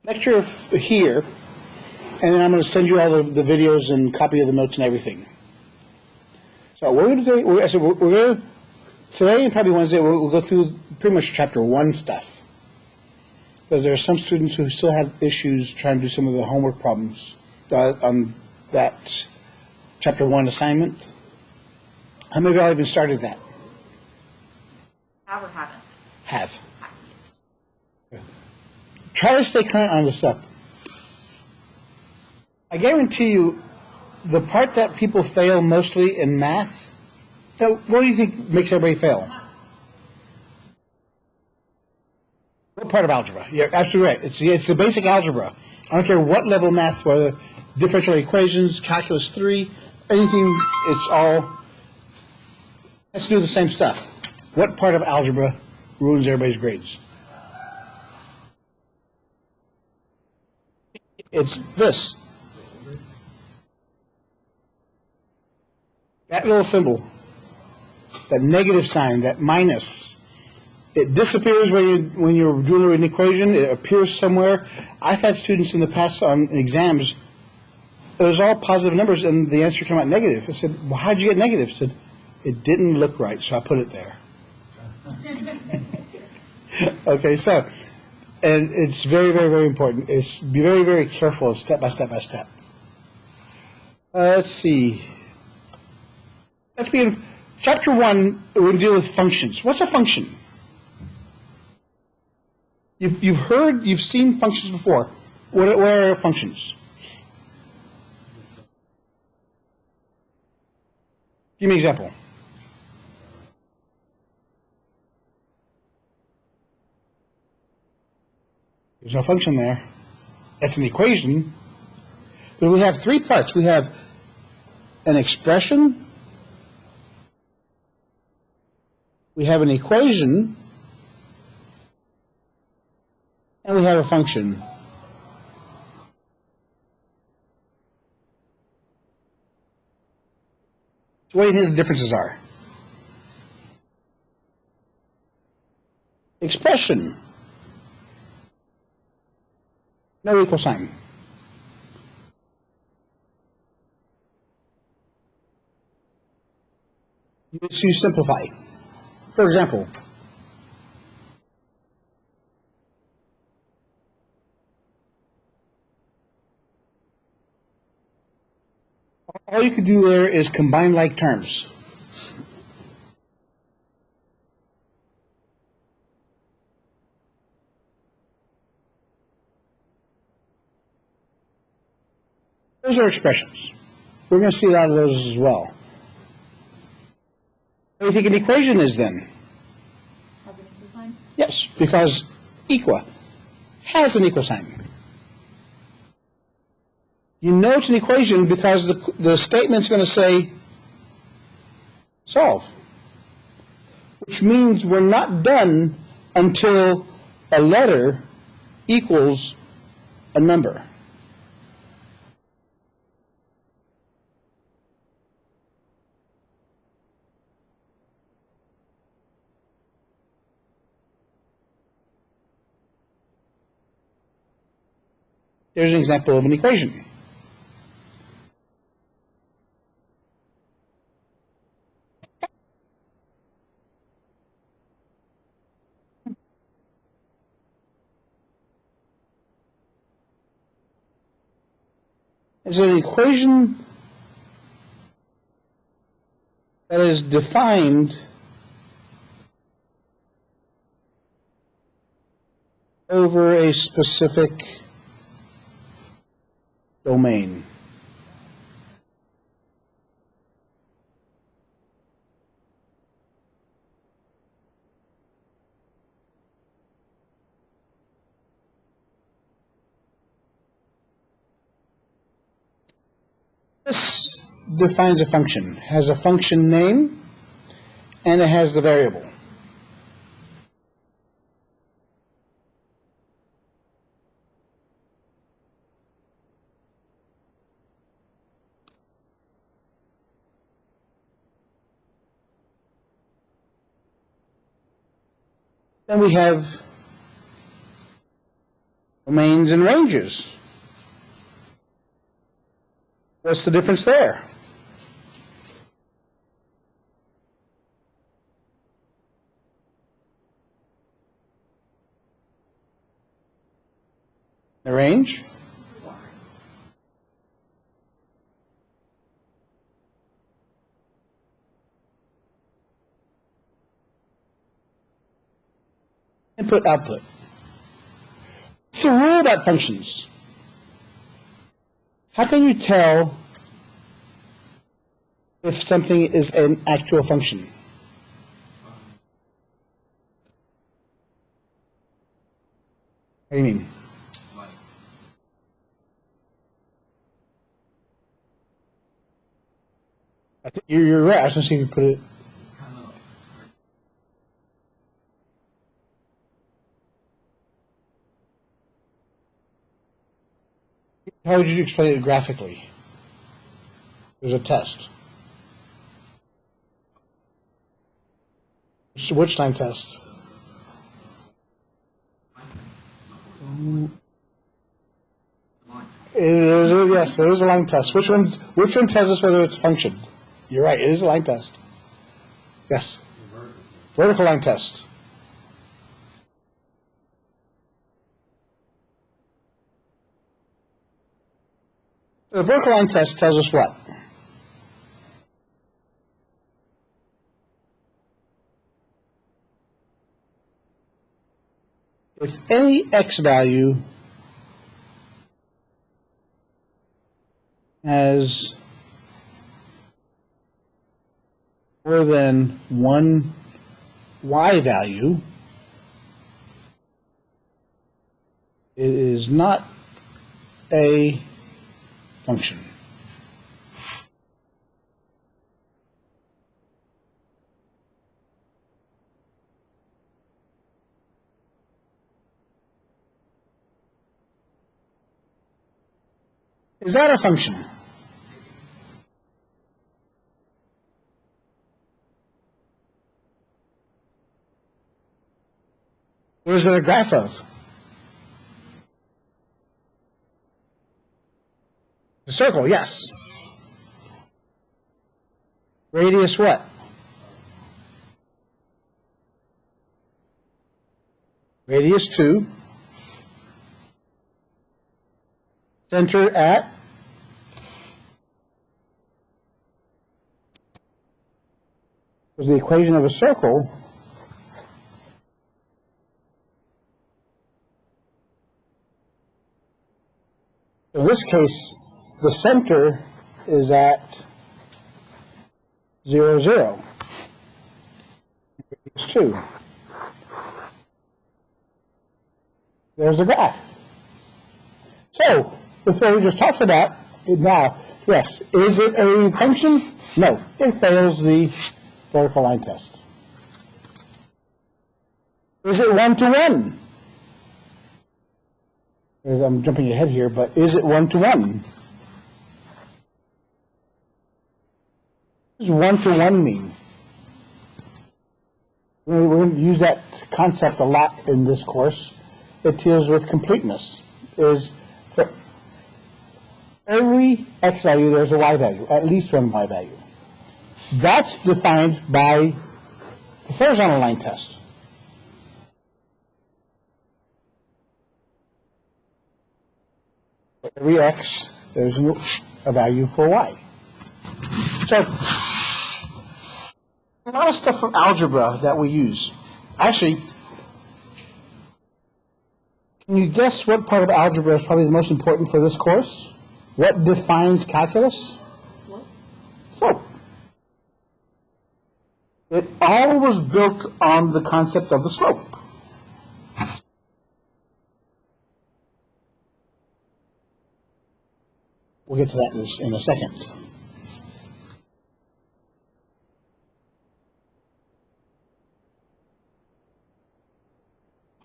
lecture here, and then I'm going to send you all the videos and copy of the notes and everything. So we're going to do, we're going to, today and probably Wednesday, we'll go through pretty much chapter 1 stuff. Because there are some students who still have issues trying to do some of the homework problems on that chapter 1 assignment. How many of y'all even started that? Have or haven't? Have. Try to stay current on the stuff. I guarantee you, the part that people fail mostly in math, so what do you think makes everybody fail? What part of algebra? You're absolutely right. It's the basic algebra. I don't care what level of math, whether differential equations, calculus 3, anything, it's all has to do the same stuff. What part of algebra ruins everybody's grades? It's this. That little symbol, that negative sign, that minus, it disappears when you're doing an equation. It appears somewhere. I've had students in the past on exams, it was all positive numbers, and the answer came out negative. I said, well, how'd you get negative? I said, it didn't look right, so I put it there. Okay, so, and it's very, very, very important. It's be very, very careful, step by step by step. Let's see. Let's begin. Chapter 1, we're going to deal with functions. What's a function? You've seen functions before. What are functions? Give me an example. There's no function there. That's an equation. But we have 3 parts. We have an expression, we have an equation, and we have a function. So what do you think the differences are? Expression. No equal sign. You simplify. For example, all you could do there is combine like terms. Those are expressions. We're going to see a lot of those as well. What do you think an equation is then? Has an equal sign? Yes, because equa has an equal sign. You know it's an equation because the statement's going to say solve, which means we're not done until a letter equals a number. There's an example of an equation. It's an equation that is defined over a specific domain. This defines a function. It has a function name, and it has the variable. Then we have Domains and ranges. What's the difference there? The range? Input, output. It's a rule about functions. How can you tell if something is an actual function? What do you mean? I think you're right. I was going to see if you put it. How would you explain it graphically? There's a test. Which line test? Yes, there is a line test. Which one tells us whether it's a function? You're right, it is a line test. Yes. Vertical line test. The vertical line test tells us what? If any x value has more than one y value, it is not a function. Is that a function? What is it a graph of? The circle, yes. Radius what? Radius 2. Center at was the equation of a circle. In this case, the center is at 0, 0. Radius 2. There's the graph. So, with what we just talked about, now, yes, is it a function? No, it fails the vertical line test. Is it one-to-one? I'm jumping ahead here, but is it one-to-one? What does one-to-one mean? We're going to use that concept a lot in this course. It deals with completeness. Is for every x value, there's a y value, at least one y value. That's defined by the horizontal line test. For every x, there's a value for y. So, a lot of stuff from algebra that we use. Actually, can you guess what part of algebra is probably the most important for this course? What defines calculus? Slope. Slope. It all was built on the concept of the slope. We'll get to that in a second.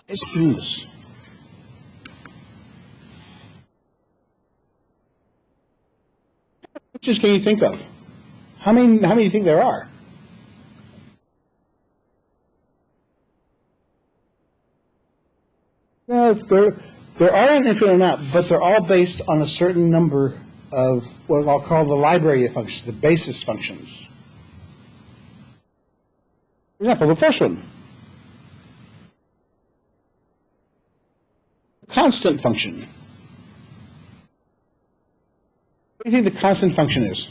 It's doing this. Which can you think of? How many do you think there are? There are an infinite amount, but they're all based on a certain number of what I'll call the library of functions, the basis functions. For example, the first one, constant function. What do you think the constant function is?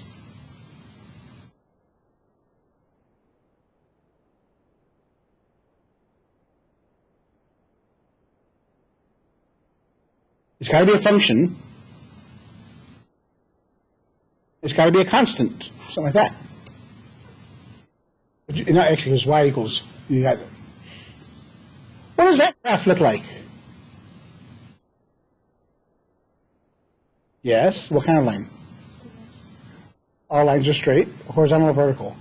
It's got to be a function. It's got to be a constant, something like that. But not actually, because y equals, you got it. What does that graph look like? Yes, what kind of line? All lines are straight, horizontal or vertical?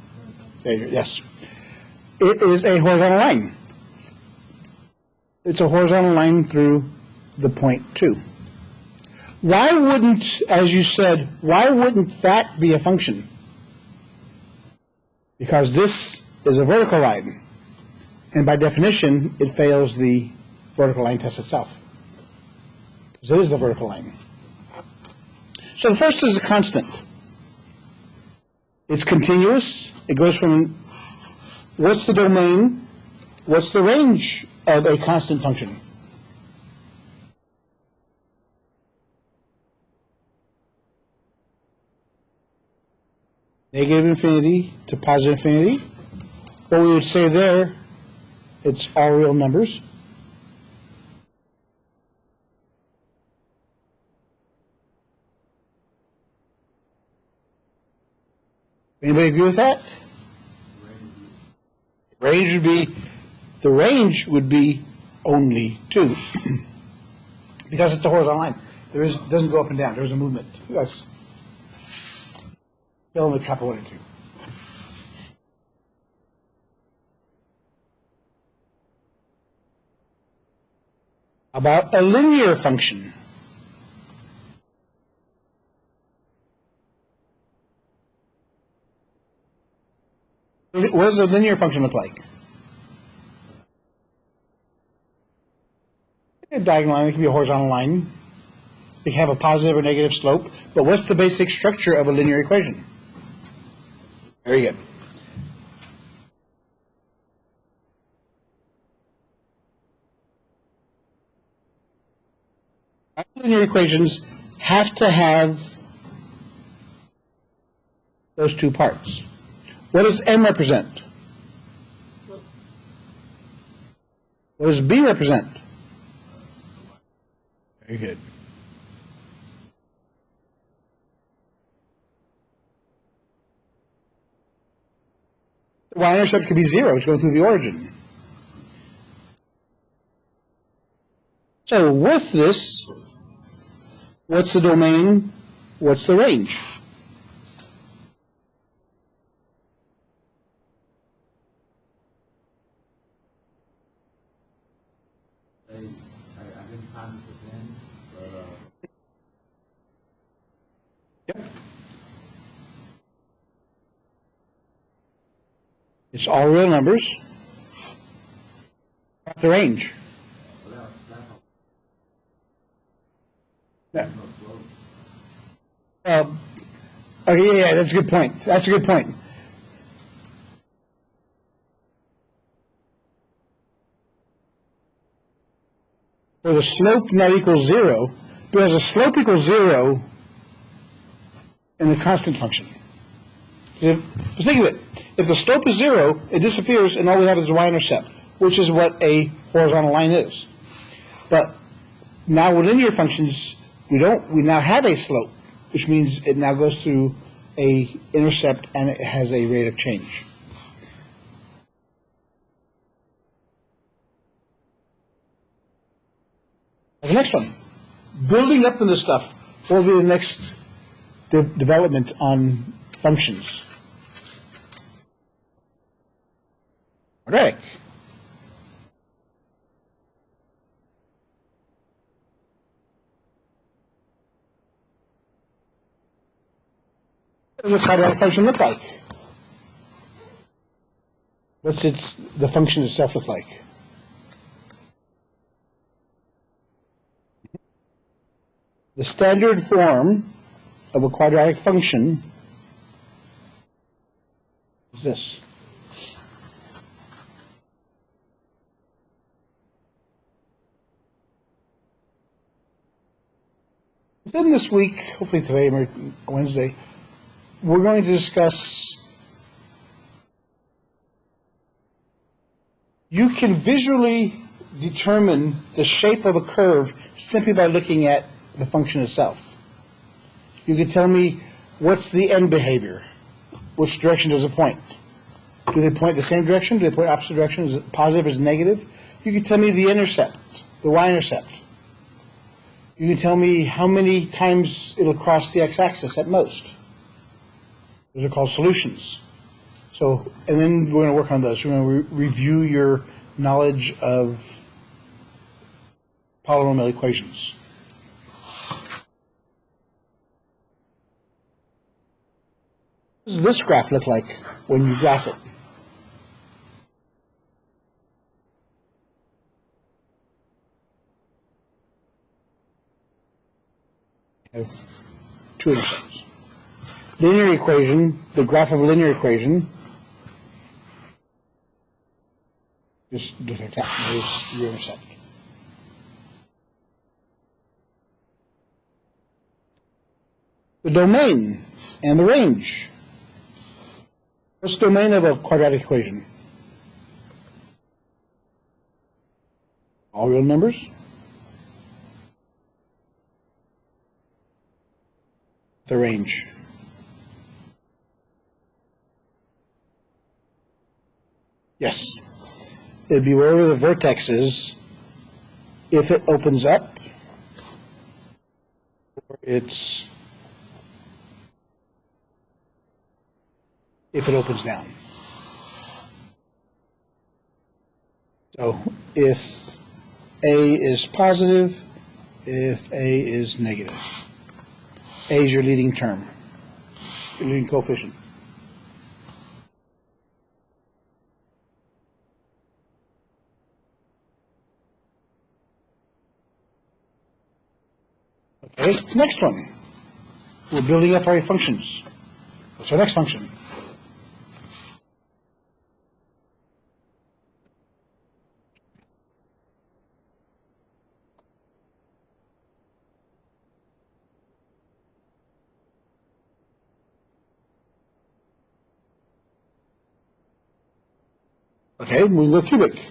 There you go, yes. It is a horizontal line. It's a horizontal line through the point 2. Why wouldn't, as you said, why wouldn't that be a function? Because this is a vertical line, and by definition, it fails the vertical line test itself. Because it is the vertical line. So the first is a constant. It's continuous. It goes from, what's the domain? What's the range of a constant function? Negative infinity to positive infinity. What we would say there, it's all real numbers. Anybody agree with that? The range would be only 2. Because it's a horizontal line. It doesn't go up and down. There's a movement. That's fill in the trap I wanted to. About a linear function. What does a linear function look like? A diagonal line, it can be a horizontal line. It can have a positive or negative slope. But what's the basic structure of a linear equation? Very good. Linear equations have to have those two parts. What does M represent? Slope. What does B represent? Very good. The y-intercept could be 0. It's going through the origin. So with this, what's the domain? What's the range? Yep. It's all real numbers. The range. Yeah. Okay, yeah, that's a good point. That's a good point. For the slope not equals 0, because the slope equals 0 in the constant function. Think of it. If the slope is 0, it disappears, and all we have is the y-intercept, which is what a horizontal line is. But now with linear functions, we now have a slope, which means it now goes through a intercept and it has a rate of change. The next one, building up in this stuff will be the next development on functions. Quadratic. What does a quadratic function look like? What's the function itself look like? The standard form of a quadratic function is this. Within this week, hopefully today or Wednesday, we're going to discuss. You can visually determine the shape of a curve simply by looking at the function itself. You can tell me what's the end behavior, which direction does it point. Do they point the same direction? Do they point opposite direction? Is it positive? Is it negative? You can tell me the intercept, the y-intercept. You can tell me how many times it'll cross the x-axis at most. Those are called solutions. So, and then we're going to work on those. We're going to review your knowledge of polynomial equations. What does this graph look like when you graph it? I have two intercepts. Linear equation, the graph of a linear equation, just like that. There's your intercept. The domain and the range. What's the domain of a quadratic equation? All real numbers? The range. Yes. It'd be wherever the vertex is if it opens up or if it opens down. So if A is positive, if A is negative. A is your leading term, your leading coefficient. Okay, next one. We're building up our functions. What's our next function? Okay, we go cubic.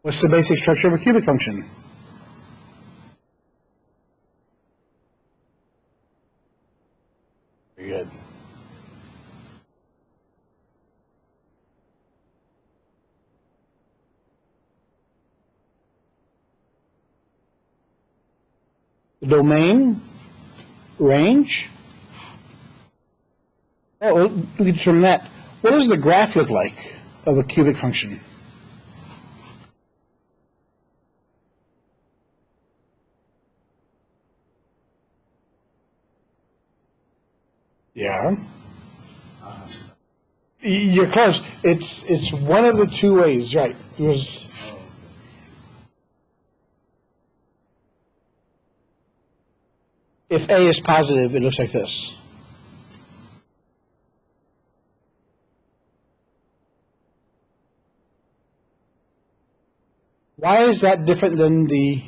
What's the basic structure of a cubic function? Very good. The domain, range. Oh, well, we can determine that. What does the graph look like of a cubic function? Yeah. You're close. It's one of the two ways, right? It was. If A is positive, it looks like this. Why is that different than the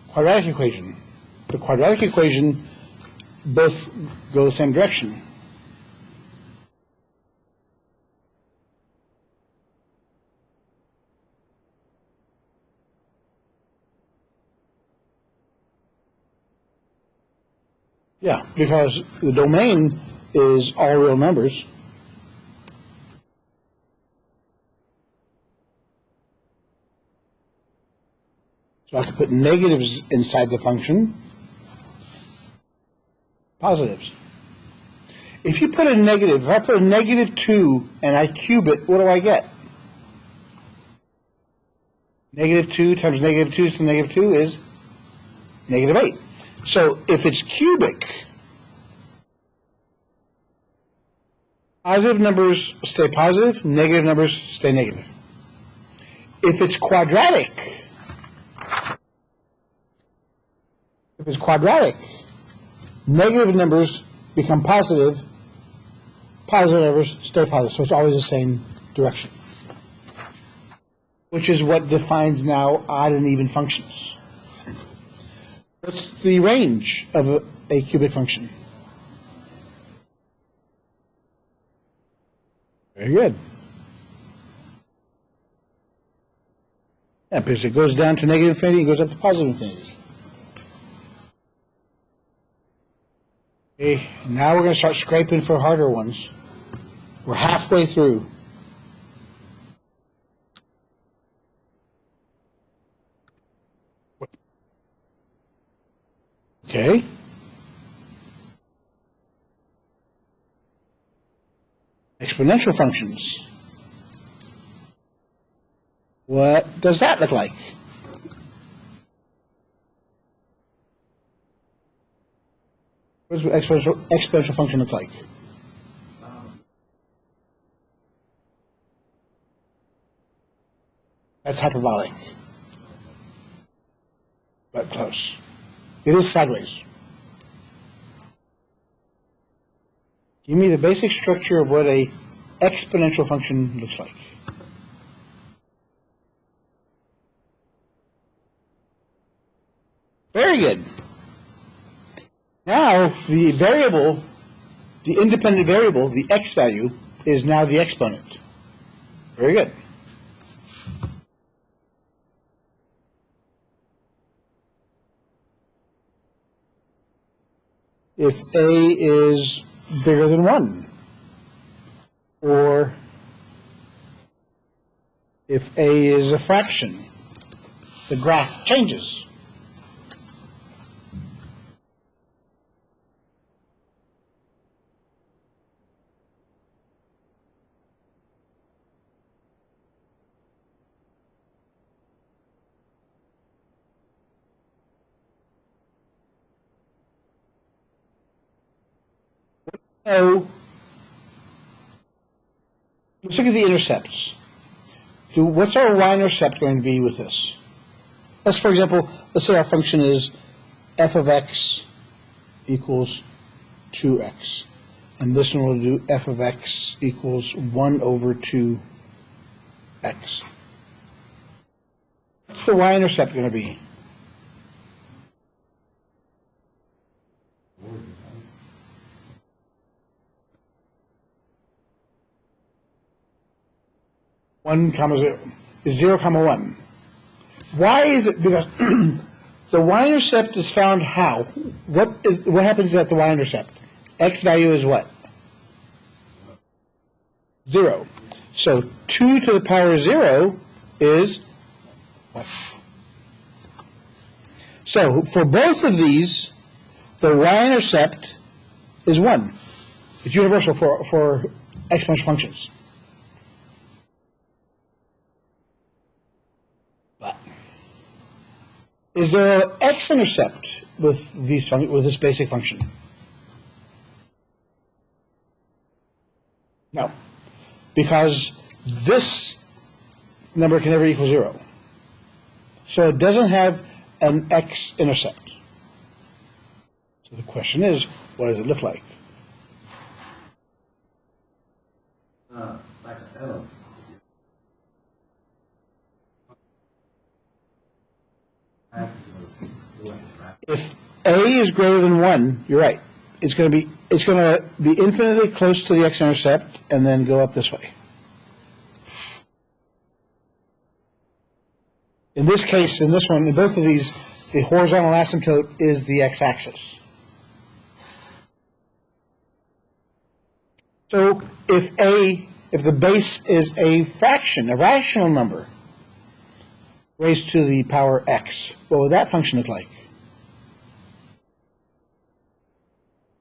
quadratic equation? The quadratic equation both go the same direction. Yeah, because the domain is all real numbers. So I can put negatives inside the function, positives. If you put a negative, if I put a -2 and I cube it, what do I get? -2 times -2 to -2 is -8. So if it's cubic, Positive numbers stay positive, negative numbers stay negative. If it's quadratic, negative numbers become positive, positive numbers stay positive. So it's always the same direction, which is what defines now odd and even functions. What's the range of a cubic function? Very good. Yeah, because it goes down to negative infinity and goes up to positive infinity. Okay, now we're going to start scraping for harder ones. We're halfway through. Okay. Exponential functions. What does that look like? What does an exponential function look like? That's hyperbolic. But close. It is sideways. Give me the basic structure of what a exponential function looks like. Very good. Now, the variable, the independent variable, the x value, is now the exponent. Very good. If a is bigger than 1, or if a is a fraction, the graph changes. So, let's look at the intercepts. What's our y-intercept going to be with this? Let's, for example, let's say our function is f of x equals 2x. And this one will do f of x equals 1 over 2x. What's the y-intercept going to be? One comma 0 is 0 comma 1. Why is it? Because the y-intercept is found how? What happens at the y-intercept? X value is what? 0. So 2 to the power 0 is what? So for both of these, the y-intercept is 1. It's universal for exponential functions. Is there an x-intercept with this basic function? No, because this number can never equal 0. So it doesn't have an x-intercept. So the question is, what does it look like? Like a L. If a is greater than 1, you're right. It's going to be infinitely close to the x-intercept and then go up this way. In this case, in this one, in both of these, the horizontal asymptote is the x-axis. So if the base is a fraction, a rational number, raised to the power x, what would that function look like?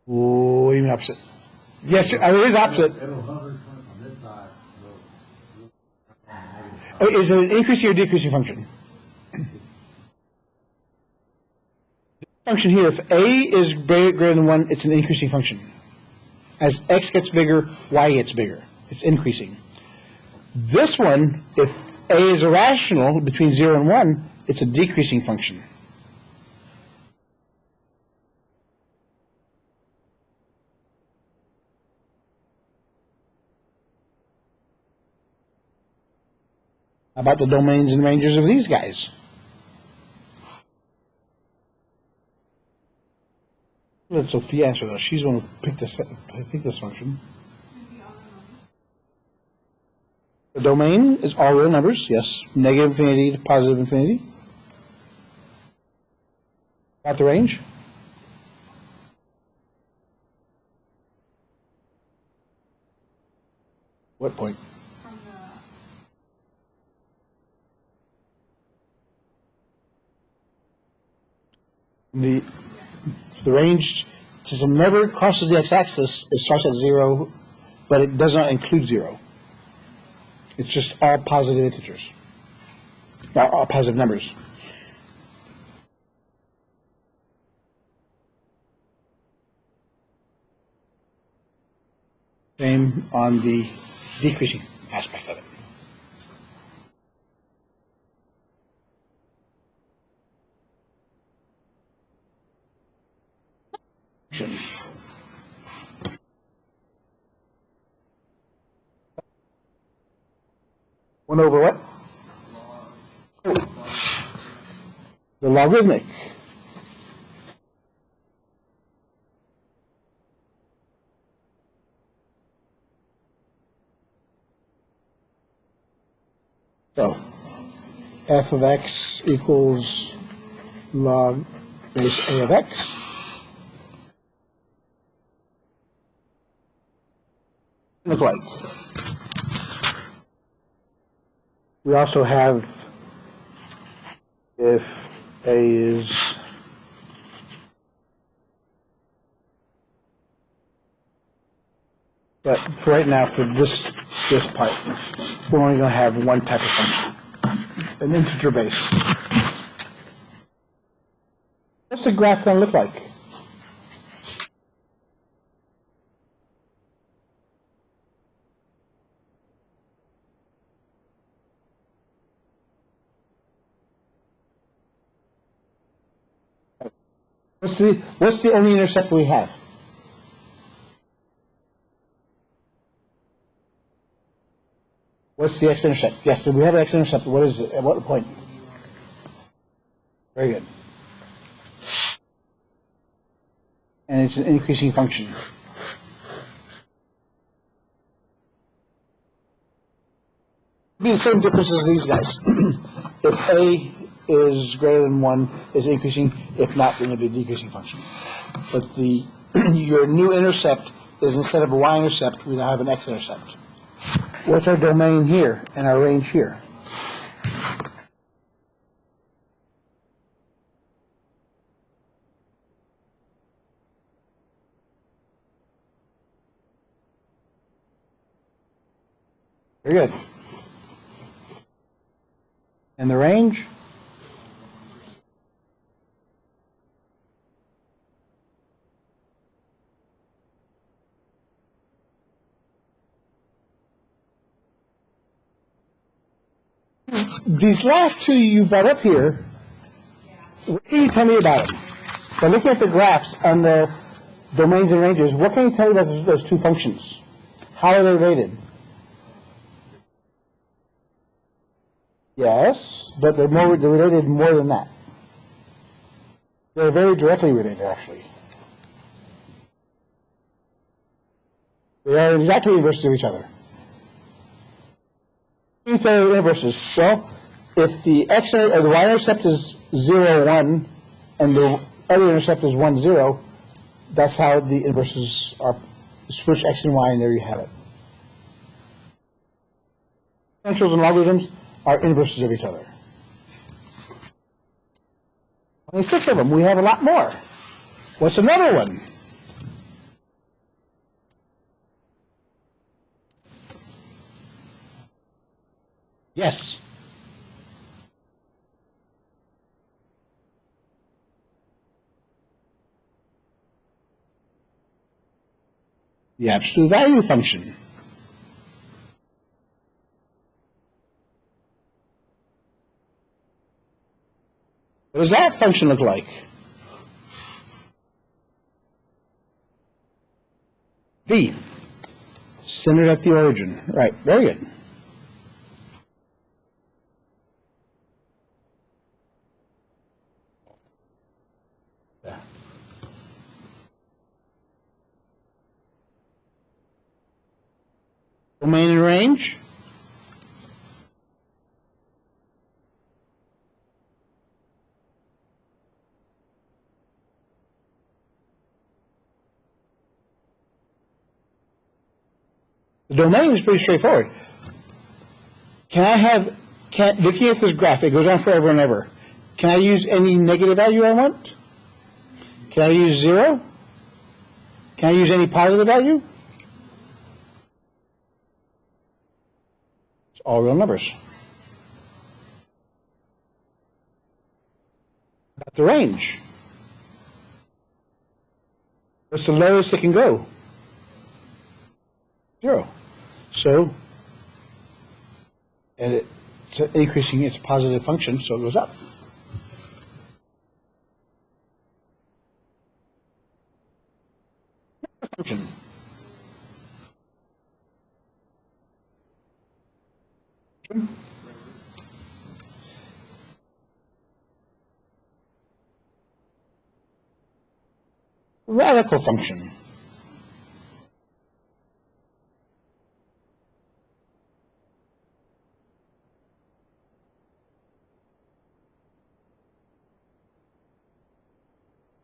What do you mean opposite? Yes, it is opposite. It'll hover on this side. Is it an increasing or decreasing function? Function here, if a is greater than 1, it's an increasing function. As x gets bigger, y gets bigger. It's increasing. This one, if a is irrational between 0 and 1, it's a decreasing function. How about the domains and ranges of these guys? Let Sophia answer those. She's the one who picked this function. The domain is all real numbers, yes. Negative infinity to positive infinity. About the range? What point? The range, since it never crosses the x-axis, it starts at 0, but it does not include 0. It's just all positive integers, all positive numbers. Same on the decreasing aspect of it. One over what? The logarithmic. So, f of x equals log base a of x. Look like. We also have if a is but for right now, for this part, we're only going to have one type of function, an integer base. What's the graph going to look like? What's the only intercept we have? What's the x-intercept? Yes, so we have an x-intercept. What is it? At what point? Very good. And it's an increasing function. Be the same difference as these guys. If a is greater than 1, is increasing. If not, then it'll be a decreasing function. But your new intercept is, instead of a y-intercept, we now have an x-intercept. What's our domain here and our range here? Very good. And the range? These last two you brought up here, what can you tell me about them? So looking at the graphs on the domains and ranges, what can you tell me about those two functions? How are they related? Yes, but they're related more than that. They're very directly related, actually. They are exactly inverses of each other. What can you tell inverses? Well, if the x or the y-intercept is 0, 1, and the other intercept is 1, 0, that's how the inverses are. Switch x and y, and there you have it. Exponentials and logarithms are inverses of each other. 26 of them. We have a lot more. What's another one? Yes. the absolute value function. What does that function look like? V, centered at the origin. Right, very good. Domain and range. The domain is pretty straightforward. Looking at this graph, it goes on forever and ever. Can I use any negative value I want? Can I use 0? Can I use any positive value? It's all real numbers. About the range. What's the lowest it can go? 0. So, and it's increasing its positive function, so it goes up. Function. Radical function.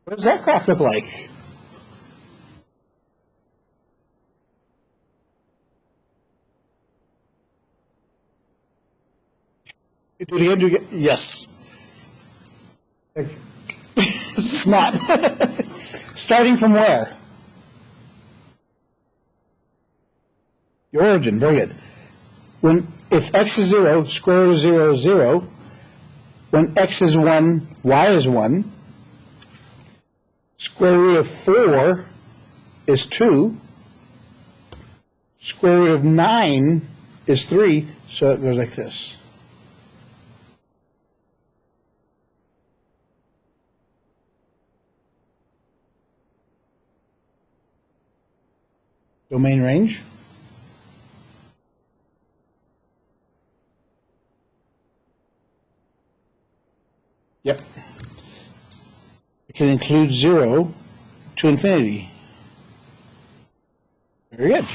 What does that graph look like? Do it again, do it again. Yes. Snap. Starting from where? The origin, very good. If x is 0, square root of 0 is 0. When x is 1, y is 1. Square root of 4 is 2. Square root of 9 is 3, so it goes like this. Domain range. Yep. It can include 0 to infinity. Very good.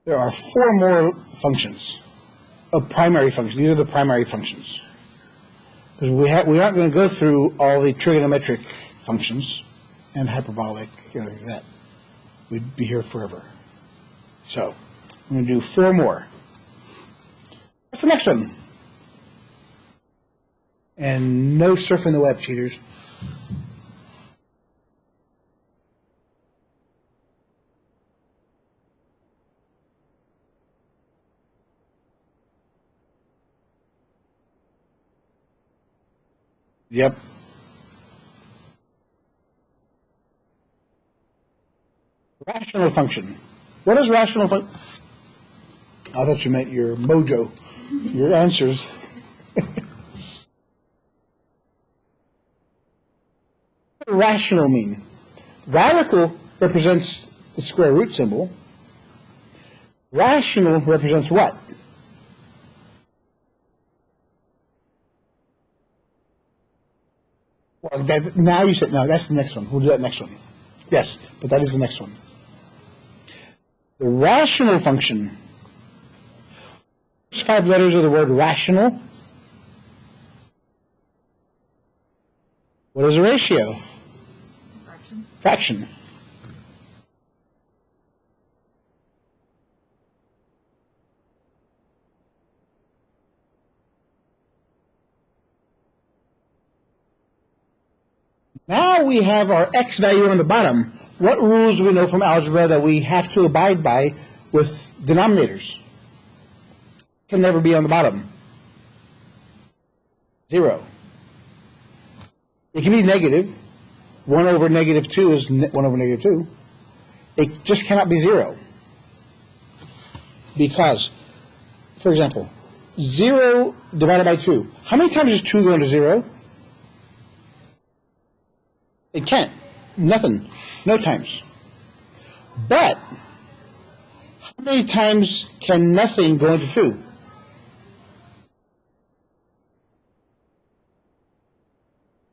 There are 4 more functions of primary functions. These are the primary functions. Because we aren't going to go through all the trigonometric functions and hyperbolic, like that. We'd be here forever. So, I'm going to do 4 more. What's the next one? And no surfing the web, cheaters. Yep. Rational function. What is rational function? I thought you meant your mojo, your answers. What does rational mean? Radical represents the square root symbol. Rational represents what? Well, now you said, no, that's the next one. We'll do that next one. Yes, but that is the next one. The rational function. First 5 letters of the word rational. What is a ratio? Fraction. Fraction. Now we have our x value on the bottom. What rules do we know from algebra that we have to abide by with denominators? can never be on the bottom. 0. It can be negative. 1 over negative 2 is 1 over negative 2. It just cannot be 0. Because, for example, 0 divided by 2. How many times does 2 go into 0? It can't. Nothing. No times. But, how many times can nothing go into 2?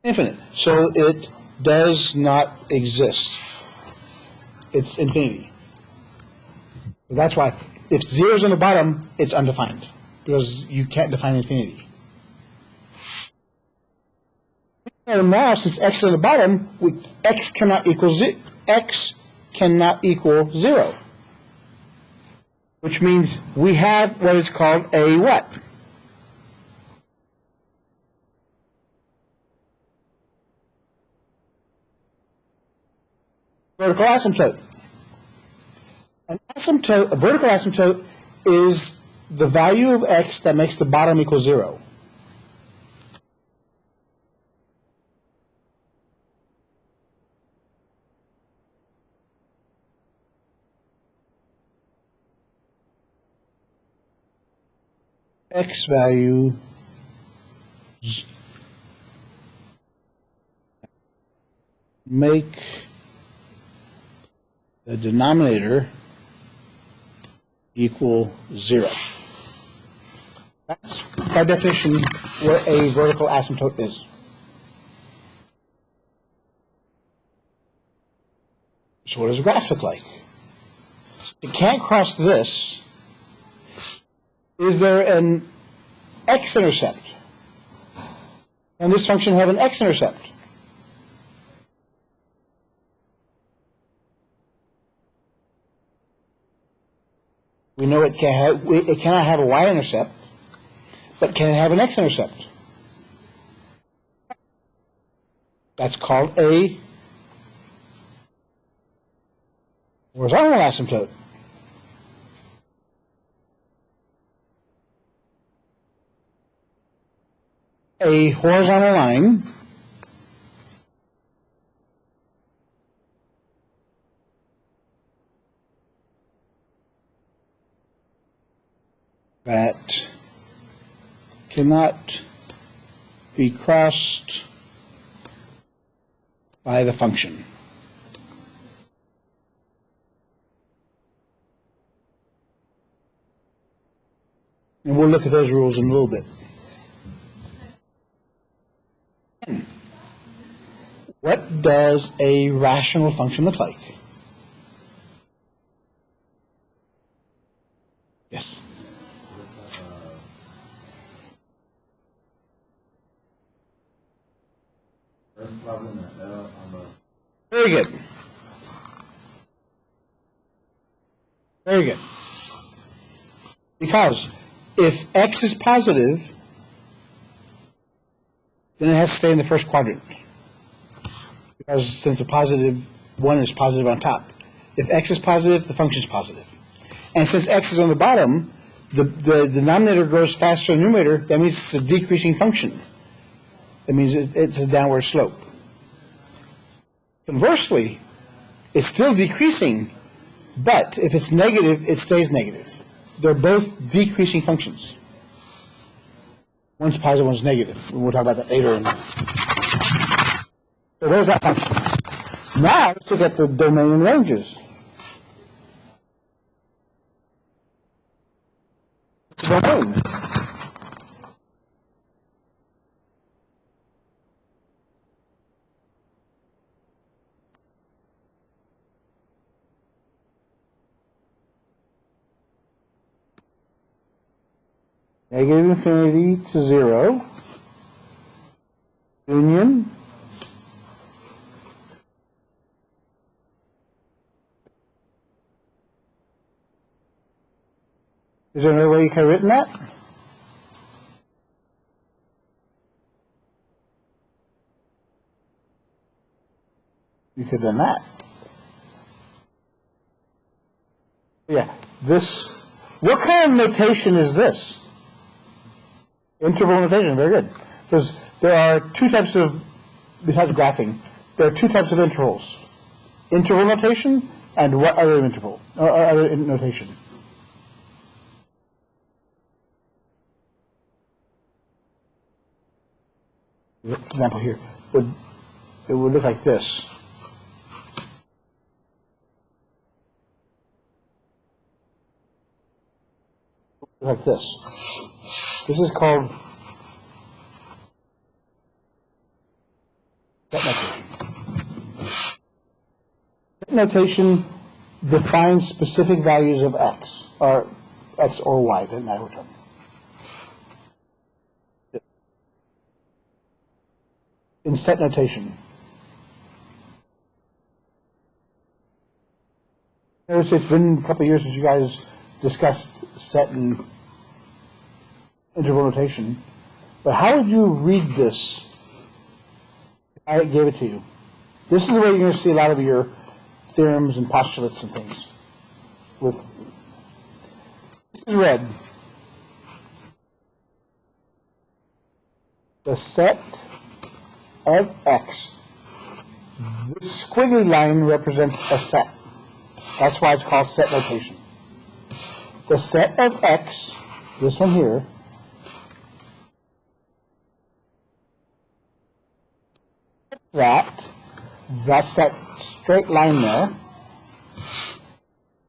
Infinite. So it does not exist. It's infinity. That's why, if 0 is on the bottom, it's undefined. Because you can't define infinity. And now, since x is on the bottom, x cannot equal 0. Which means we have what is called a what? Vertical asymptote. A vertical asymptote is the value of x that makes the bottom equal 0. X value make the denominator equal 0. That's, by definition, what a vertical asymptote is. So what does a graph look like? It can't cross this. Is there an x-intercept? And this function have an x-intercept? We know it cannot have a y-intercept, but can it have an x-intercept? That's called a horizontal asymptote. A horizontal line that cannot be crossed by the function. And we'll look at those rules in a little bit. What does a rational function look like? Yes. Very good. Very good. Because if x is positive, then it has to stay in the first quadrant. Because since a positive 1 is positive on top. If x is positive, the function is positive. And since x is on the bottom, the denominator grows faster than the numerator. That means it's a decreasing function. That means it's a downward slope. Conversely, it's still decreasing, but if it's negative, it stays negative. They're both decreasing functions. One's positive, one's negative. We'll talk about that later. So there's that function. Now let's look at the domain and ranges. The domain. Negative infinity to 0. Union. Is there another way you could have written that? You could have done that. Yeah, this What kind of notation is this? Interval notation, very good. There are two types of, besides graphing, there are two types of intervals. Interval notation and what other interval, or other notation? For example here, it would look like this. Like this. This is called set notation. Set notation defines specific values of x or y, doesn't matter which one. In set notation. Notice it's been a couple of years since you guys discussed set and interval notation, but how would you read this if I gave it to you? This is where you're going to see a lot of your theorems and postulates and things. This is red. The set of x. This squiggly line represents a set. That's why it's called set notation. The set of x, this one here, that's that straight line there,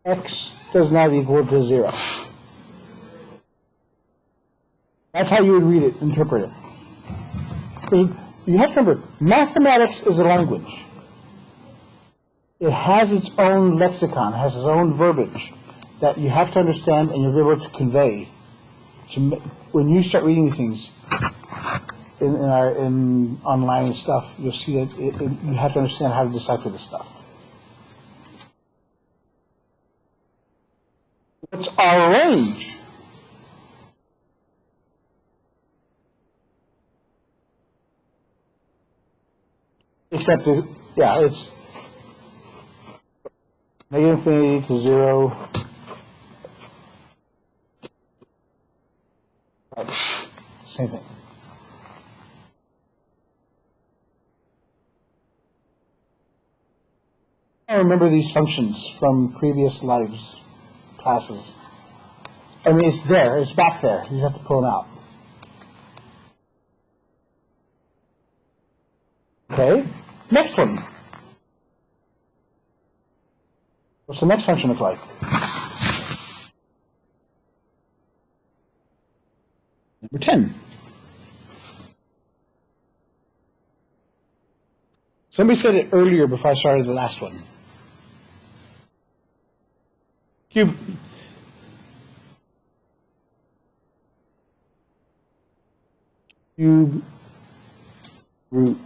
x does not equal to 0. That's how you would read it, interpret it. You have to remember, mathematics is a language. It has its own lexicon, it has its own verbiage that you have to understand and you'll be able to convey. When you start reading these things in online stuff, you'll see that you have to understand how to decipher this stuff. What's our range? Except, it's negative infinity to 0. Right. Same thing. I remember these functions from previous lives, classes. I mean, it's there. It's back there. You have to pull them out. Okay. Next one. What's the next function look like? Number 10. Somebody said it earlier before I started the last one. Cube. Cube root.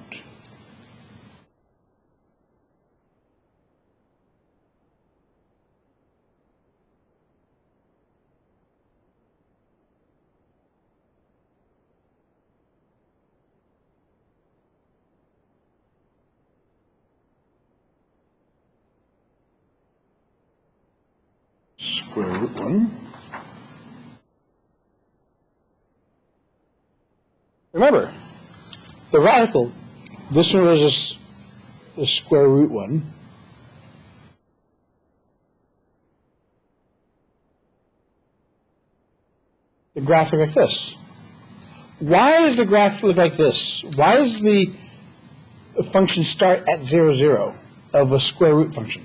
Square root 1. Remember, the radical, this one was the square root 1. The graph look like this. Why does the graph look like this? Why does the function start at 0, 0 of a square root function?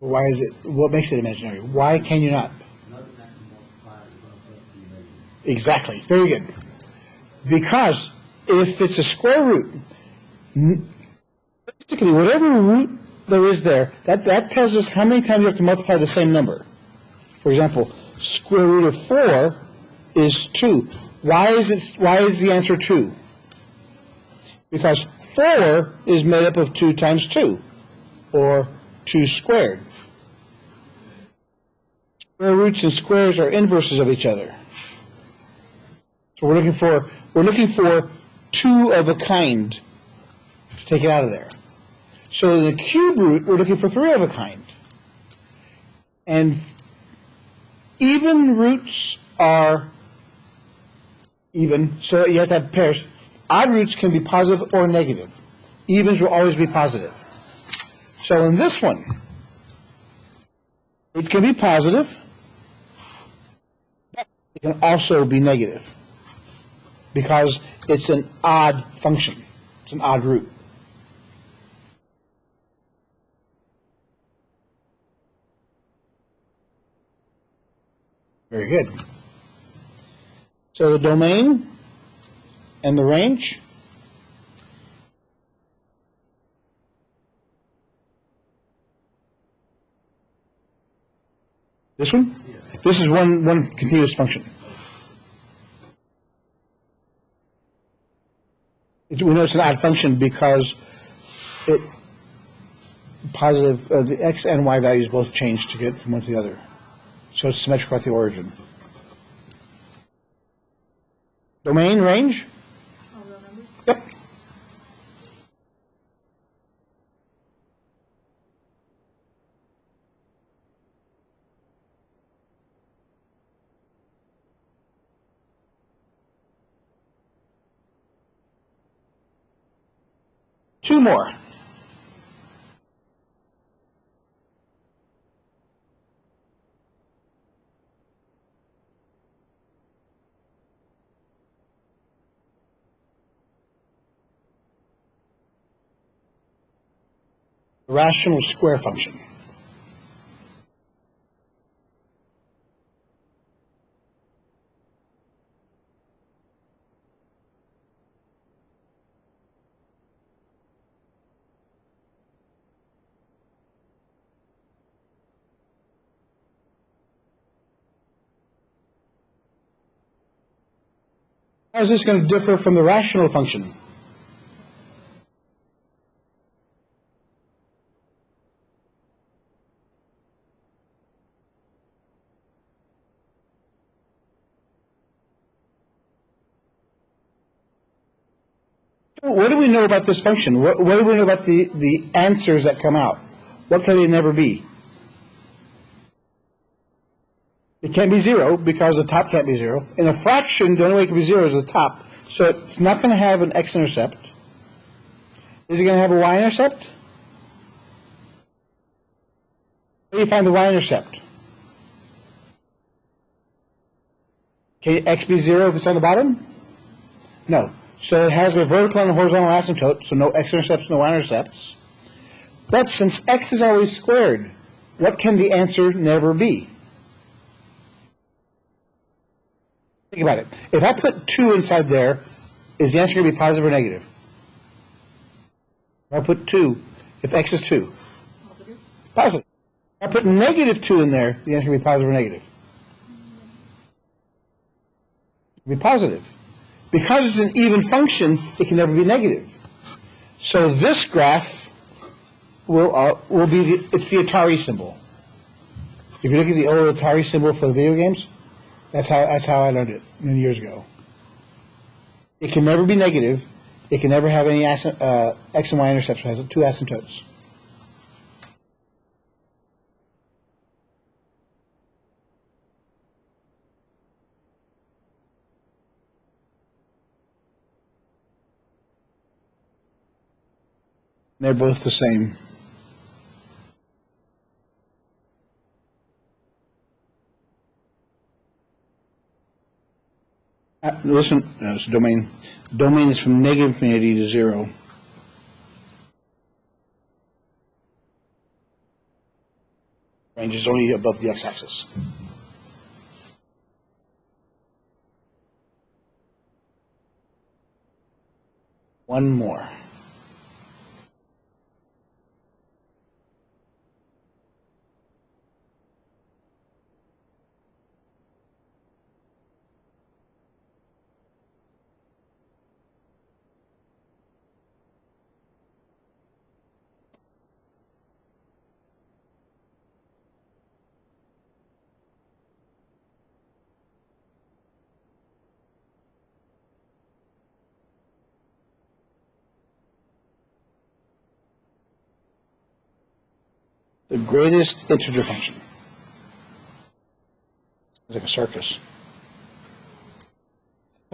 Why is it? What makes it imaginary? Why can you not? Exactly. Very good. Because if it's a square root, basically whatever root there is there, that tells us how many times you have to multiply the same number. For example, square root of 4 is 2. Why is the answer 2? Because 4 is made up of 2 times 2, or 2 squared. Square roots and squares are inverses of each other. So we're looking for two of a kind to take it out of there. So in the cube root, we're looking for three of a kind. And even roots are even, so you have to have pairs. Odd roots can be positive or negative. Evens will always be positive. So in this one, it can be positive, but it can also be negative because it's an odd function. It's an odd root. Very good. So the domain and the range. This one? Yeah. This is one continuous function. We know it's an odd function because it positive the x and y values both change to get from one to the other. So it's symmetrical at the origin. Domain, range? All real numbers? Yep. Two more. Rational square function. How is this going to differ from the rational function? What do we know about this function? What do we know about the answers that come out? What can they never be? It can't be zero because the top can't be zero. In a fraction, the only way it can be zero is the top. So it's not going to have an x-intercept. Is it going to have a y-intercept? Where do you find the y-intercept? Can x be zero if it's on the bottom? No. So it has a vertical and a horizontal asymptote, so no x-intercepts, no y-intercepts. But since x is always squared, what can the answer never be? Think about it. If I put 2 inside there, is the answer going to be positive or negative? If I put 2, if x is 2. Positive? Positive. If I put negative 2 in there, the answer will be positive or negative? It'll be positive. Because it's an even function, it can never be negative. So this graph will be, it's the Atari symbol. If you look at the old Atari symbol for the video games, that's how I learned it many years ago. It can never be negative. It can never have any x and y intercepts. It has two asymptotes. They're both the same. Listen, it's domain. Domain is from negative infinity to 0. Range is only above the x-axis. One more. the greatest integer function. It's like a circus.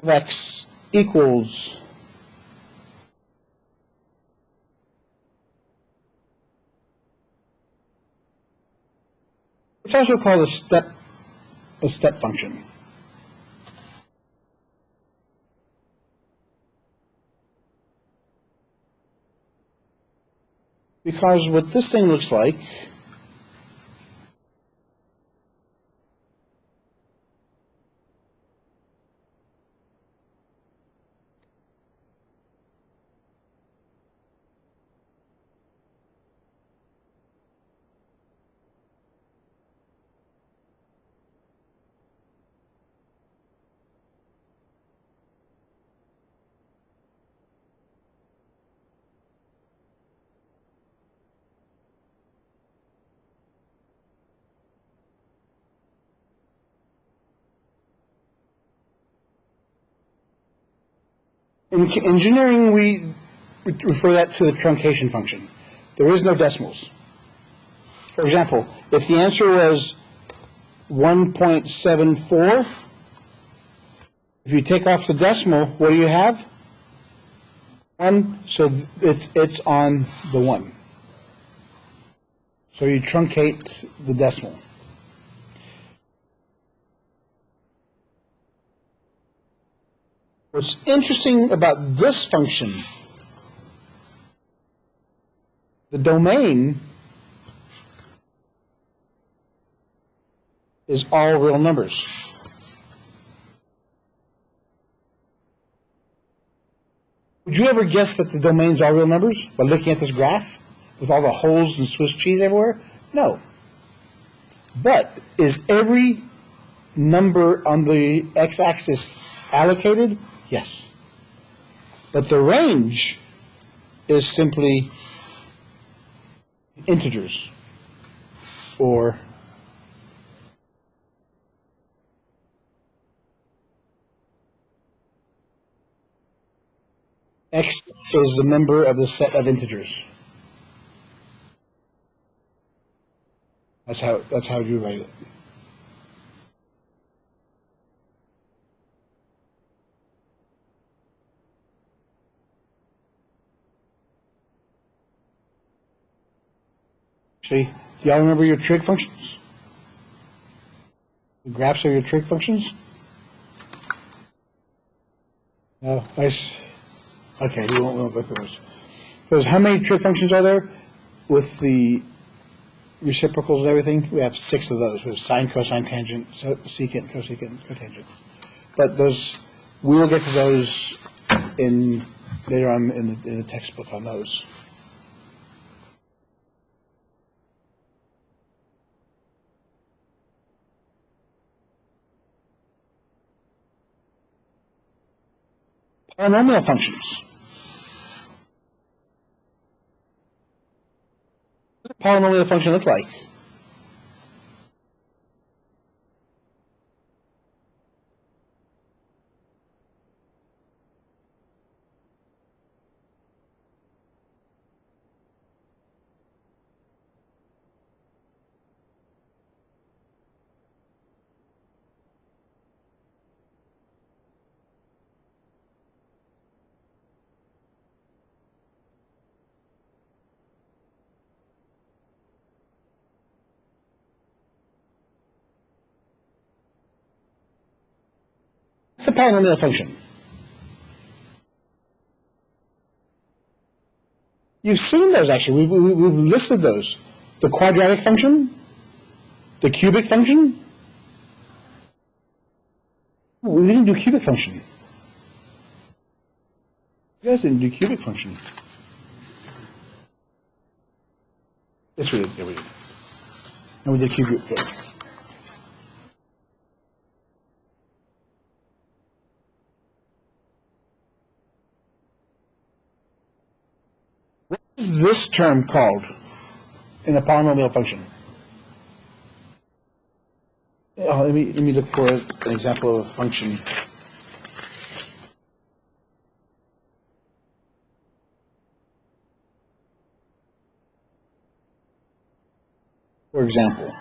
Of x equals it's also called a step function. Because what this thing looks like in engineering, we refer that to the truncation function. There is no decimals. For example, if the answer was 1.74, if you take off the decimal, what do you have? 1, so it's on the 1. So you truncate the decimal. What's interesting about this function, the domain is all real numbers. Would you ever guess that the domain's all real numbers by looking at this graph with all the holes and Swiss cheese everywhere? No. But is every number on the x-axis allocated? Yes. But the range is simply integers, or x is a member of the set of integers. That's how you write it. See, y'all remember your trig functions? The graphs are your trig functions? No, nice. Okay, we won't go through those. Because how many trig functions are there with the reciprocals and everything? We have 6 of those. We have sine, cosine, tangent, secant, cosecant, cotangent. But those, we will get to those later on in the textbook on those. Polynomial functions. What does a polynomial function look like? It's a polynomial function. You've seen those, actually. We've listed those. The quadratic function, the cubic function. We didn't do cubic function. You guys didn't do cubic function. Yes, we did. Yeah, we did. And we did cubic. What is this term called in a polynomial function? Let me look for an example of a function. for example.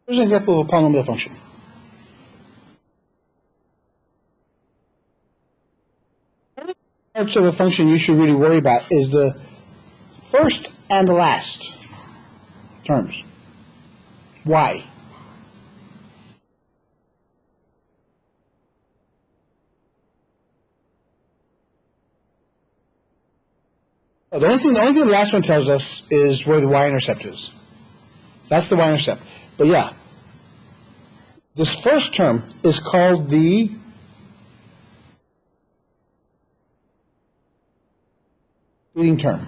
Here's an example of a polynomial function. Parts of a function you should really worry about is the first and the last terms. Why? The only thing the last one tells us is where the y-intercept is. That's the y-intercept. But yeah, this first term is called the leading term.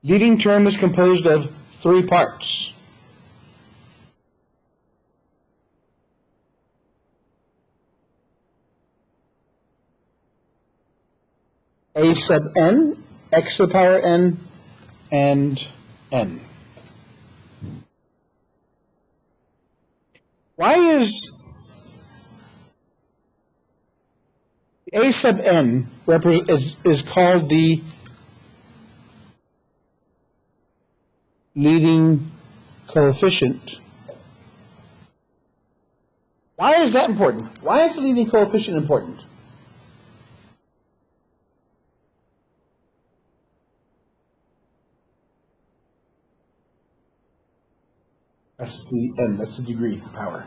Leading term is composed of three parts. A sub n, x to the power n, and n. Why is A sub n is called the leading coefficient? Why is that important? Why is the leading coefficient important? That's the n, that's the degree, the power.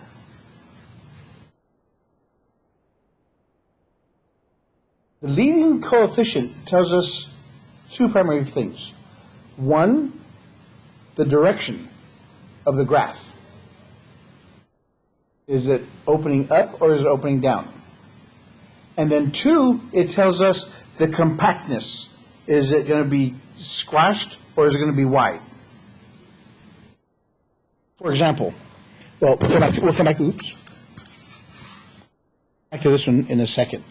The leading coefficient tells us two primary things. One, the direction of the graph. Is it opening up or is it opening down? And then two, it tells us the compactness. Is it going to be squashed or is it going to be wide? For example, well, we'll come back to this one in a second.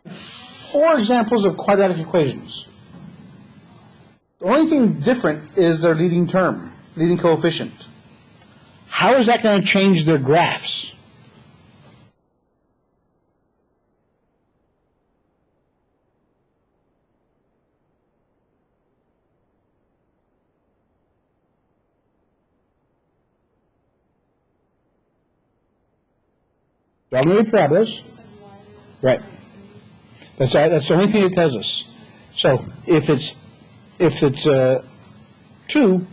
Four examples of quadratic equations. The only thing different is their leading term, leading coefficient. How is that going to change their graphs? Dogmatic parabolas. Right. That's the only thing it tells us. So if it's 2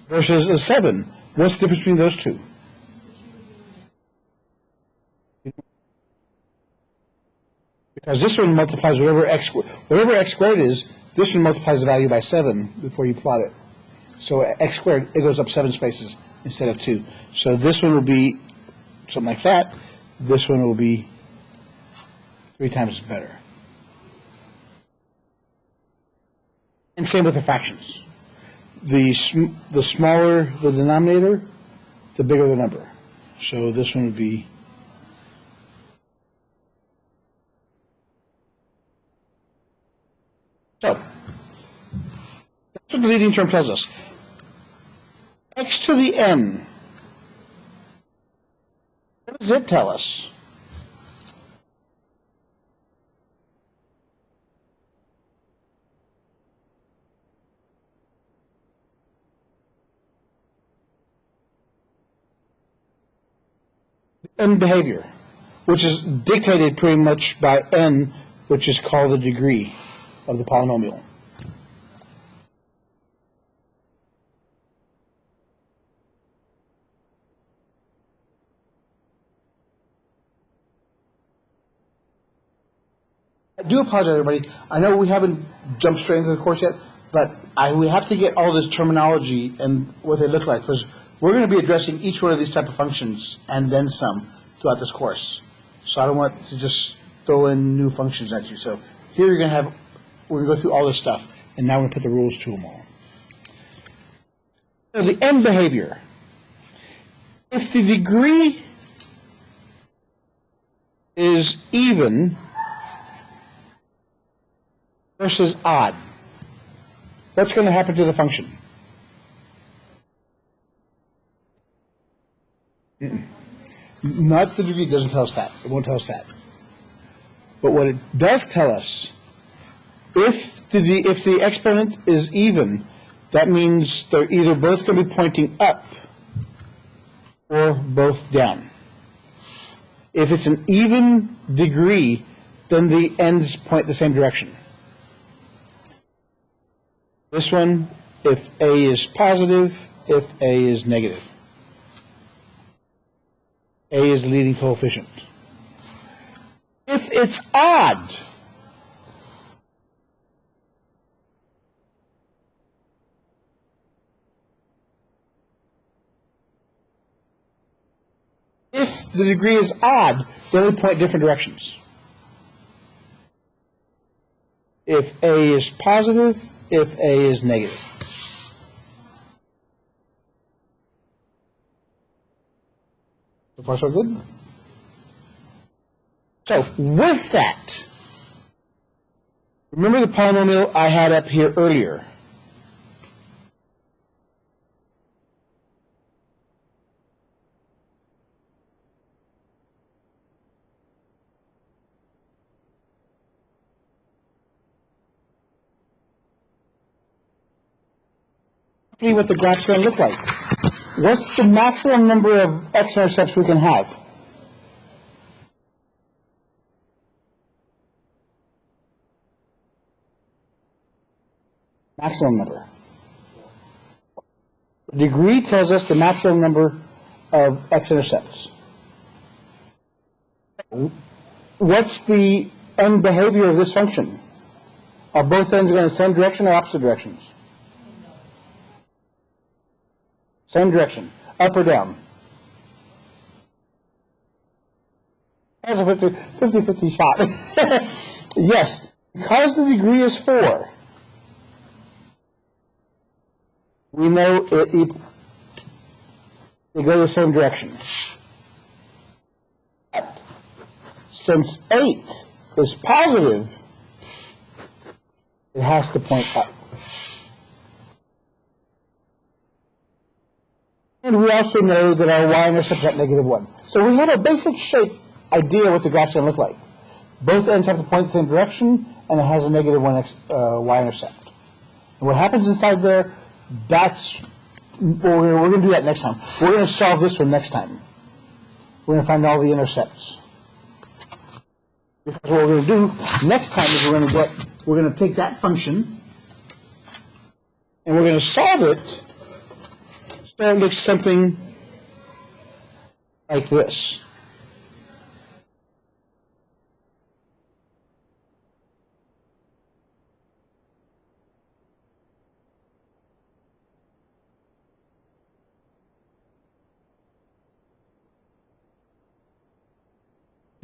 versus a 7, what's the difference between those two? Because this one multiplies whatever x squared is, this one multiplies the value by 7 before you plot it. So x squared, it goes up 7 spaces instead of 2. So this one will be something like that. This one will be 3 times better. And same with the fractions. The smaller the denominator, the bigger the number. So this one would be so. That's what the leading term tells us. X to the n. What does it tell us? N behavior, which is dictated pretty much by n, which is called the degree of the polynomial. I do apologize, everybody. I know we haven't jumped straight into the course yet, But we have to get all this terminology and what they look like, because we're going to be addressing each one of these type of functions and then some throughout this course. So I don't want to just throw in new functions at you. So here we're going to go through all this stuff, and now we're going to put the rules to them all. So the end behavior. If the degree is even versus odd, what's going to happen to the function? Not the degree doesn't tell us that. It won't tell us that. But what it does tell us, if the exponent is even, that means they're either both going to be pointing up or both down. If it's an even degree, then the ends point the same direction. This one, if A is positive, if A is negative. A is the leading coefficient. If it's odd, if the degree is odd, they only point different directions. If A is positive, if A is negative. So far, so good? So, with that, remember the polynomial I had up here earlier? What the graph's going to look like. What's the maximum number of x-intercepts we can have? Maximum number. The degree tells us the maximum number of x-intercepts. What's the end behavior of this function? Are both ends going in the same direction or opposite directions? Same direction, up or down. That's a 50-50 shot. Yes, because the degree is 4, we know they go the same direction. But since 8 is positive, it has to point up. And we also know that our y-intercept is at -1. So we have a basic shape idea what the graph's going to look like. Both ends have to point the same direction, and it has a -1 y-intercept. And what happens inside there, we're going to do that next time. We're going to solve this one next time. We're going to find all the intercepts. Because what we're going to do next time is we're going to take that function, and we're going to solve it. So it looks something like this.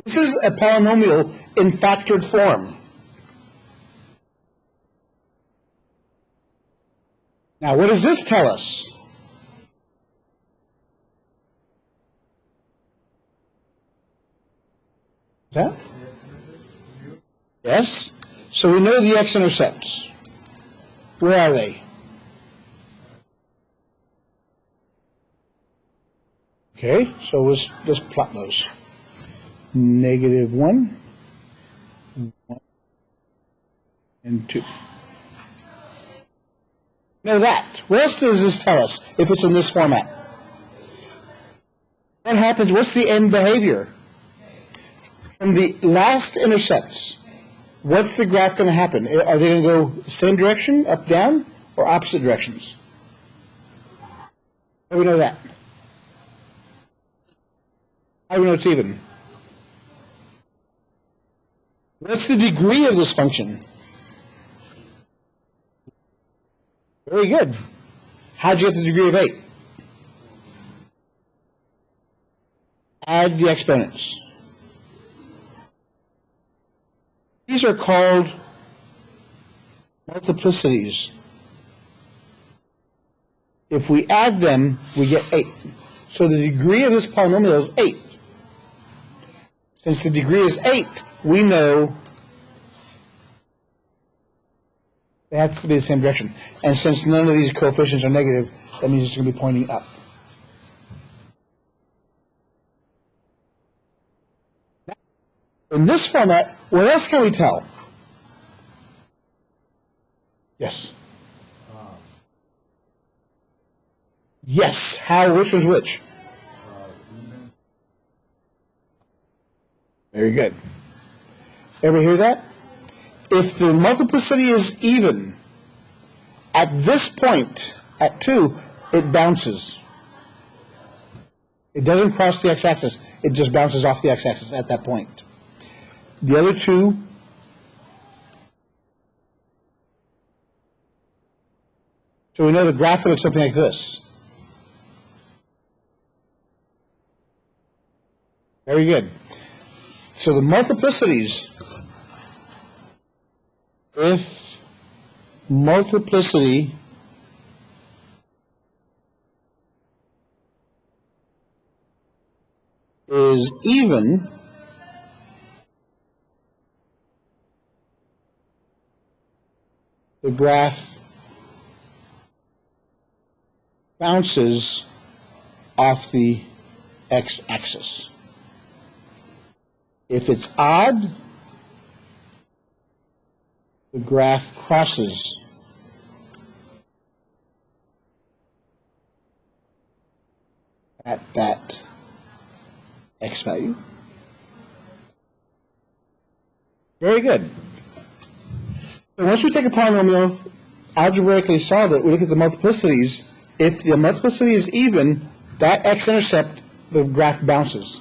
This is a polynomial in factored form. Now, what does this tell us? Is that? Yes. So we know the x-intercepts. Where are they? Okay, so let's plot those. -1, 1, and 2. Know that. What else does this tell us if it's in this format? What happens? What's the end behavior? From the last intercepts, what's the graph going to happen? Are they going to go same direction, up, down, or opposite directions? How do we know that? How do we know it's even? What's the degree of this function? Very good. How'd you get the degree of 8? Add the exponents. These are called multiplicities. If we add them, we get 8. So the degree of this polynomial is 8. Since the degree is 8, we know it has to be the same direction. And since none of these coefficients are negative, that means it's going to be pointing up. In this format, what else can we tell? Yes. Yes. How? Which was which? Very good. Ever hear that? If the multiplicity is even, at this point, at 2, it bounces. It doesn't cross the x-axis. It just bounces off the x-axis at that point. The other two, so we know the graph looks something like this. Very good. So the multiplicities, if multiplicity is even, the graph bounces off the x-axis. If it's odd, the graph crosses at that x value. Very good. So once we take a polynomial, algebraically solve it, we look at the multiplicities. If the multiplicity is even, that x-intercept, the graph bounces.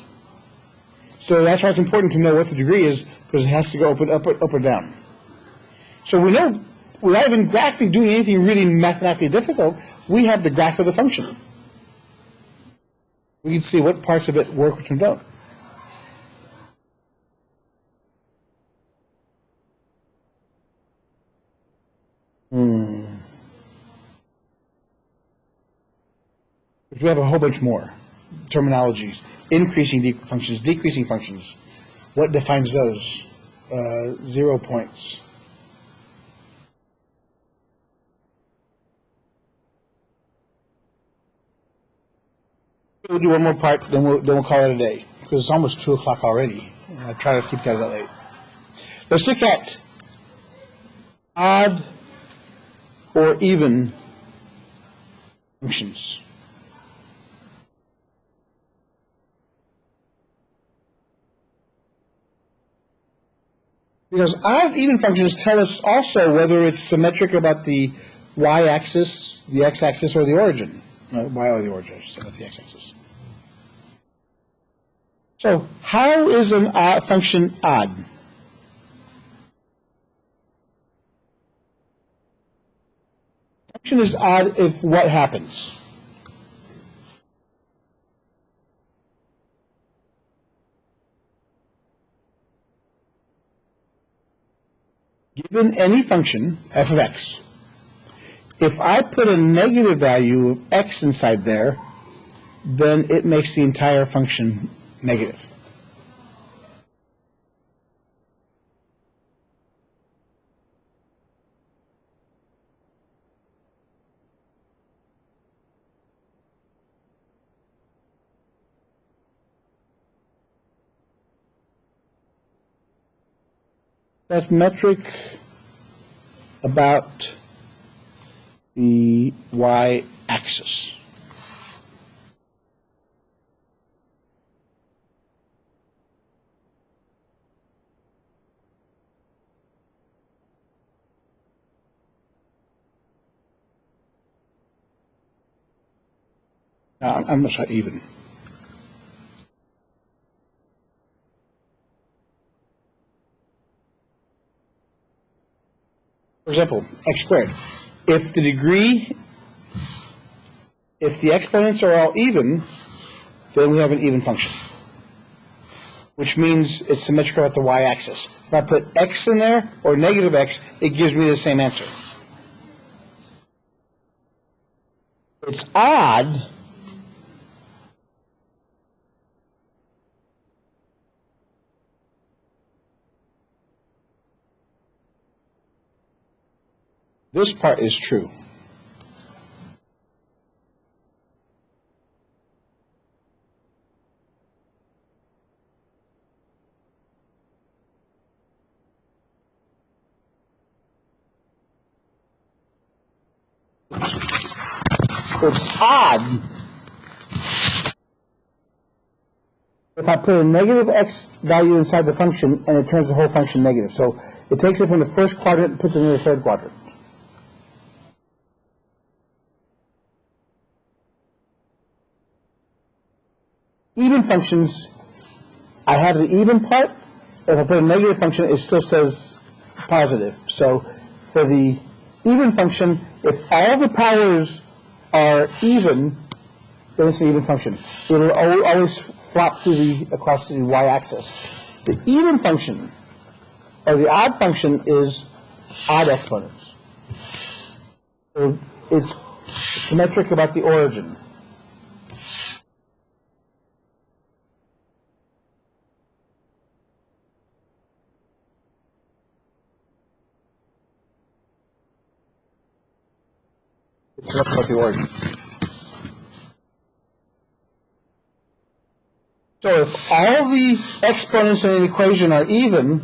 So that's why it's important to know what the degree is, because it has to go up or down. So we know, without even graphing, doing anything really mathematically difficult, we have the graph of the function. We can see what parts of it work, which don't. But we have a whole bunch more terminologies. Increasing functions, decreasing functions. What defines those? 0 points. We'll do one more part, then we'll call it a day, because it's almost 2 o'clock already. I try to keep guys that late. Let's look at odd or even functions. Because odd even functions tell us also whether it's symmetric about the y-axis, the x-axis, or the origin. Y or the origin, not the x-axis. So, how is an odd function odd? Function is odd if what happens? Given any function, f of x, if I put a negative value of x inside there, then it makes the entire function negative. That's metric about the y-axis. Now, I'm not sure even. For example, x squared. if the exponents are all even, then we have an even function, which means it's symmetrical at the y-axis. If I put x in there, or negative x, it gives me the same answer. It's odd this part is true. It's odd if I put a negative x value inside the function and it turns the whole function negative. So it takes it from the first quadrant and puts it in the third quadrant. Even functions, I have the even part. If I put a negative function, it still says positive. So for the even function, if all the powers are even, then it's an even function. It will always flop across the y-axis. The even function, or the odd function, is odd exponents. So it's symmetric about the origin. It's symmetric about the origin. So if all the exponents in an equation are even,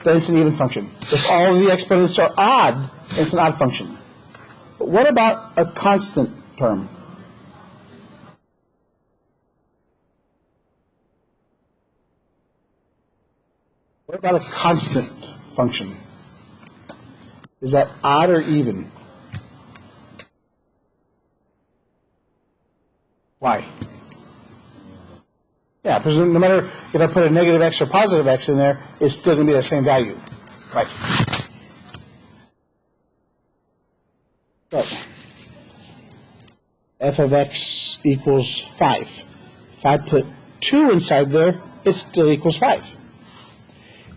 then it's an even function. If all the exponents are odd, it's an odd function. But what about a constant term? What about a constant function? Is that odd or even? Why? Yeah, because no matter if I put a negative x or positive x in there, it's still going to be the same value. Right. So, f of x equals 5. If I put 2 inside there, it still equals 5.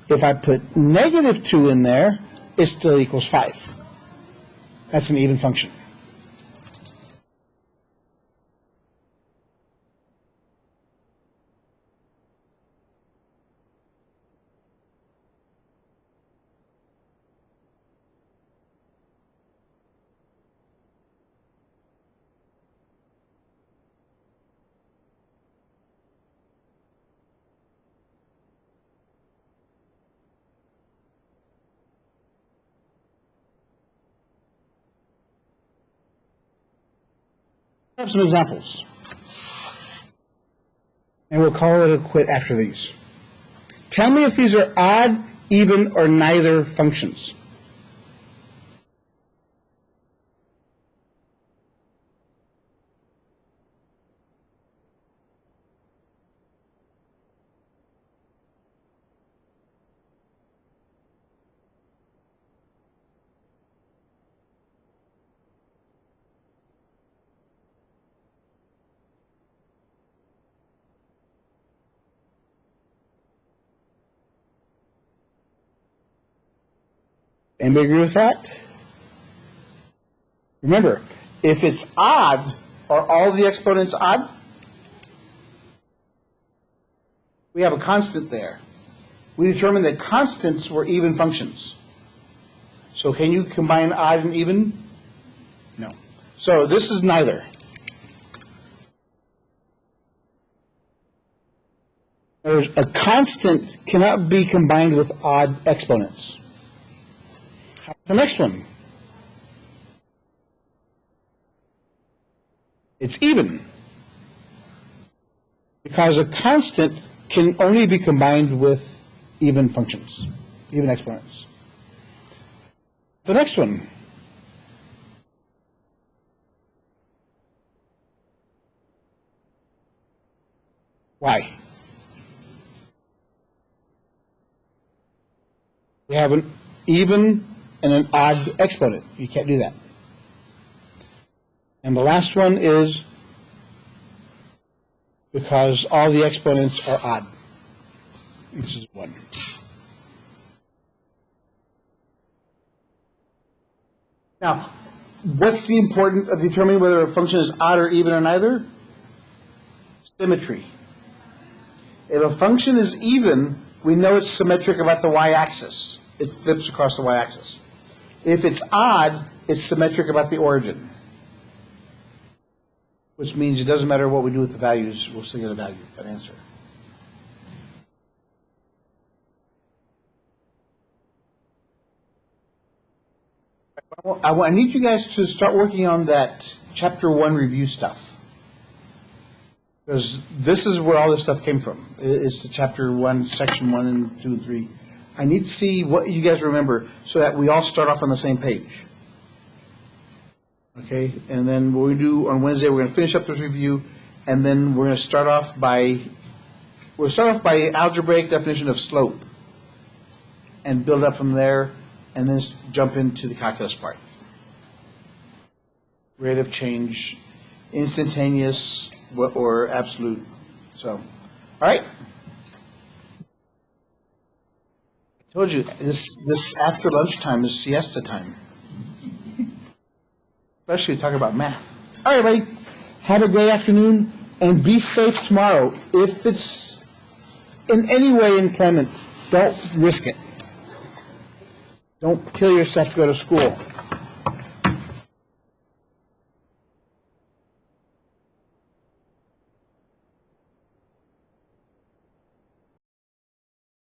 If I put negative 2 in there, it still equals 5. That's an even function. I have some examples. And we'll call it a quit after these. Tell me if these are odd, even, or neither functions. Anybody agree with that? Remember, if it's odd, are all the exponents odd? We have a constant there. We determined that constants were even functions. So can you combine odd and even? No. So this is neither. A constant cannot be combined with odd exponents. The next one. It's even. Because a constant can only be combined with even functions, even exponents. The next one. Why? We have an even and an odd exponent. You can't do that. And the last one is because all the exponents are odd. This is 1. Now, what's the importance of determining whether a function is odd or even or neither? Symmetry. If a function is even, we know it's symmetric about the y-axis. It flips across the y-axis. If it's odd, it's symmetric about the origin. Which means it doesn't matter what we do with the values, we'll still get a value, an answer. I need you guys to start working on that chapter 1 review stuff. Because this is where all this stuff came from. It's the chapter 1, section 1 and 2 and 3. I need to see what you guys remember so that we all start off on the same page. Okay, and then what we do on Wednesday, we're going to finish up this review, and then we're going to start off by algebraic definition of slope, and build up from there, and then jump into the calculus part. Rate of change, instantaneous or absolute. So, all right. I told you this after lunchtime is siesta time. Especially talking about math. All right, everybody. Have a great afternoon, and be safe tomorrow. If it's in any way inclement, don't risk it. Don't kill yourself to go to school.